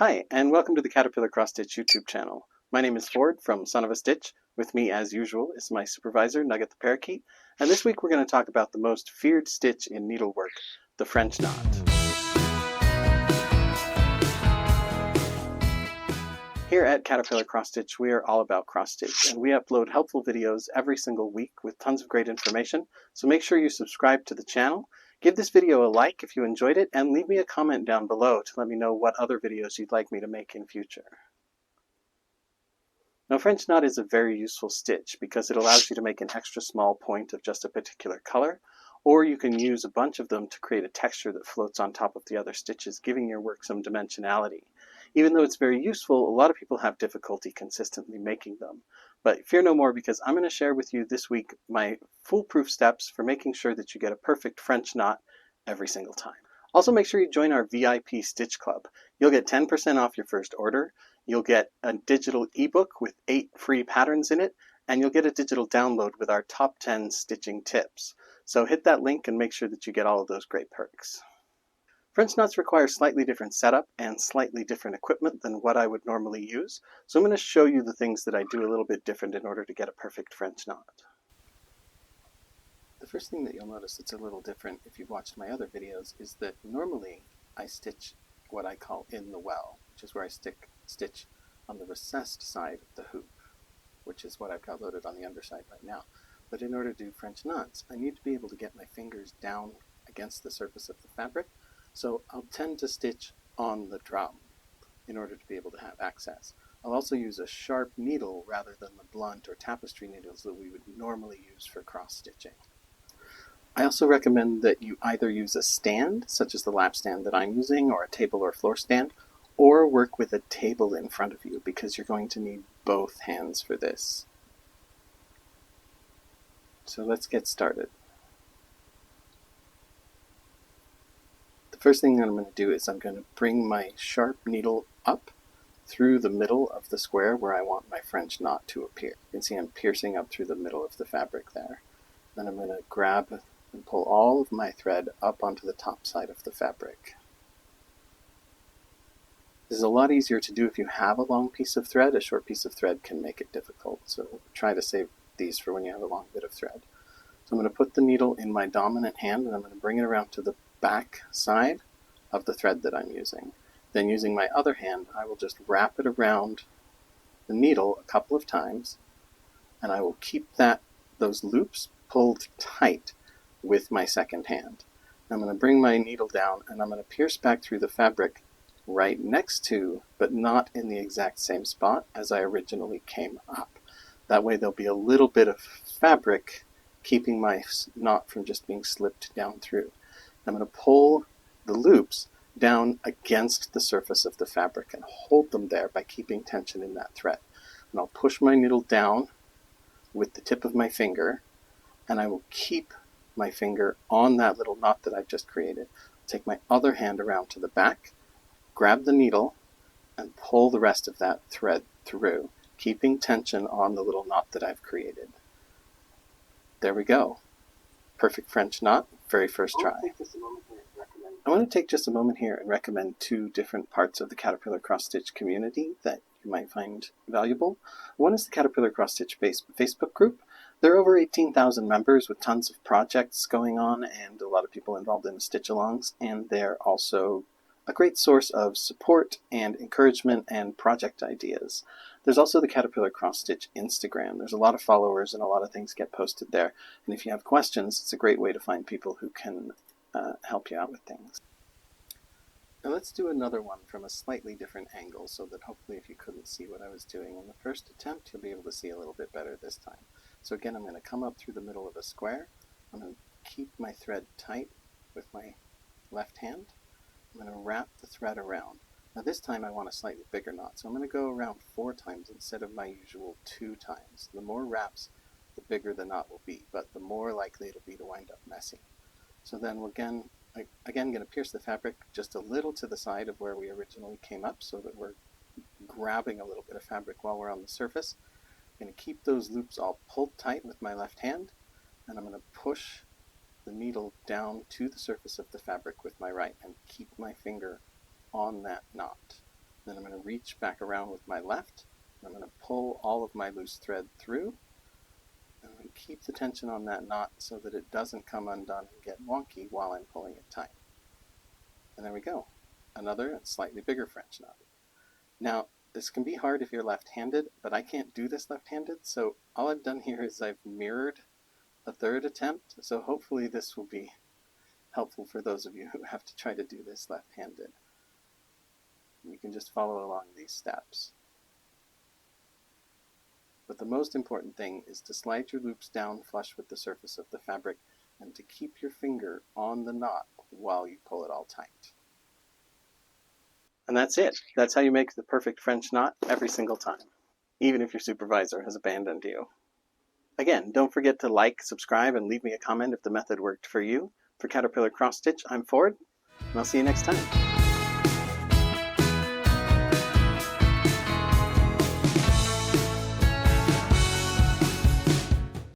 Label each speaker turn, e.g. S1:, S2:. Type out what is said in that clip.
S1: Hi, and welcome to the Caterpillar Cross Stitch YouTube channel. My name is Ford from Son of a Stitch. With me, as usual, is my supervisor, Nugget the Parakeet. And this week we're going to talk about the most feared stitch in needlework, the French knot. Here at Caterpillar Cross Stitch, we are all about cross stitch, and we upload helpful videos every single week with tons of great information. So make sure you subscribe to the channel. Give this video a like if you enjoyed it, and leave me a comment down below to let me know what other videos you'd like me to make in future. Now, French knot is a very useful stitch because it allows you to make an extra small point of just a particular color, or you can use a bunch of them to create a texture that floats on top of the other stitches, giving your work some dimensionality. Even though it's very useful, a lot of people have difficulty consistently making them. But fear no more, because I'm going to share with you this week my foolproof steps for making sure that you get a perfect French knot every single time. Also, make sure you join our VIP Stitch Club. You'll get 10% off your first order. You'll get a digital ebook with 8 free patterns in it, and you'll get a digital download with our top 10 stitching tips. So hit that link and make sure that you get all of those great perks. French knots require slightly different setup and slightly different equipment than what I would normally use. So I'm going to show you the things that I do a little bit different in order to get a perfect French knot. The first thing that you'll notice that's a little different if you've watched my other videos is that normally I stitch what I call in the well, which is where I stitch on the recessed side of the hoop, which is what I've got loaded on the underside right now. But in order to do French knots, I need to be able to get my fingers down against the surface of the fabric, so I'll tend to stitch on the drum in order to be able to have access. I'll also use a sharp needle rather than the blunt or tapestry needles that we would normally use for cross stitching. I also recommend that you either use a stand, such as the lap stand that I'm using, or a table or floor stand, or work with a table in front of you, because you're going to need both hands for this. So let's get started. The first thing that I'm going to do is I'm going to bring my sharp needle up through the middle of the square where I want my French knot to appear. You can see I'm piercing up through the middle of the fabric there. Then I'm going to grab and pull all of my thread up onto the top side of the fabric. This is a lot easier to do if you have a long piece of thread. A short piece of thread can make it difficult, so try to save these for when you have a long bit of thread. So I'm going to put the needle in my dominant hand, and I'm going to bring it around to the back side of the thread that I'm using. Then using my other hand, I will just wrap it around the needle a couple of times, and I will keep those loops pulled tight with my second hand. I'm going to bring my needle down, and I'm going to pierce back through the fabric right next to, but not in the exact same spot as I originally came up. That way there'll be a little bit of fabric keeping my knot from just being slipped down through. I'm going to pull the loops down against the surface of the fabric and hold them there by keeping tension in that thread. And I'll push my needle down with the tip of my finger, and I will keep my finger on that little knot that I've just created. Take my other hand around to the back, grab the needle, and pull the rest of that thread through, keeping tension on the little knot that I've created. There we go. Perfect French knot, very first try. I want to take just a moment here and recommend 2 different parts of the Caterpillar Cross Stitch community that you might find valuable. One is the Caterpillar Cross Stitch Facebook group. There are over 18,000 members with tons of projects going on and a lot of people involved in the stitch-alongs, and they're also a great source of support and encouragement and project ideas. There's also the Caterpillar Cross Stitch Instagram. There's a lot of followers and a lot of things get posted there. And if you have questions, it's a great way to find people who can help you out with things. Now let's do another one from a slightly different angle so that hopefully if you couldn't see what I was doing in the first attempt, you'll be able to see a little bit better this time. So again, I'm going to come up through the middle of a square. I'm going to keep my thread tight with my left hand. I'm going to wrap the thread around. Now this time I want a slightly bigger knot, so I'm going to go around 4 times instead of my usual 2 times. The more wraps, the bigger the knot will be, but the more likely it'll be to wind up messy. So then we're again going to pierce the fabric just a little to the side of where we originally came up so that we're grabbing a little bit of fabric while we're on the surface. I'm going to keep those loops all pulled tight with my left hand, and I'm going to push the needle down to the surface of the fabric with my right and keep my finger on that knot. Then I'm going to reach back around with my left. I'm going to pull all of my loose thread through. I'm going to keep the tension on that knot so that it doesn't come undone and get wonky while I'm pulling it tight. And there we go. Another slightly bigger French knot. Now, this can be hard if you're left-handed, but I can't do this left-handed, so all I've done here is I've mirrored a third attempt, so hopefully this will be helpful for those of you who have to try to do this left-handed. You can just follow along these steps. But the most important thing is to slide your loops down flush with the surface of the fabric and to keep your finger on the knot while you pull it all tight. And that's it. That's how you make the perfect French knot every single time, even if your supervisor has abandoned you. Again, don't forget to like, subscribe, and leave me a comment if the method worked for you. For Caterpillar Cross Stitch, I'm Ford, and I'll see you next time.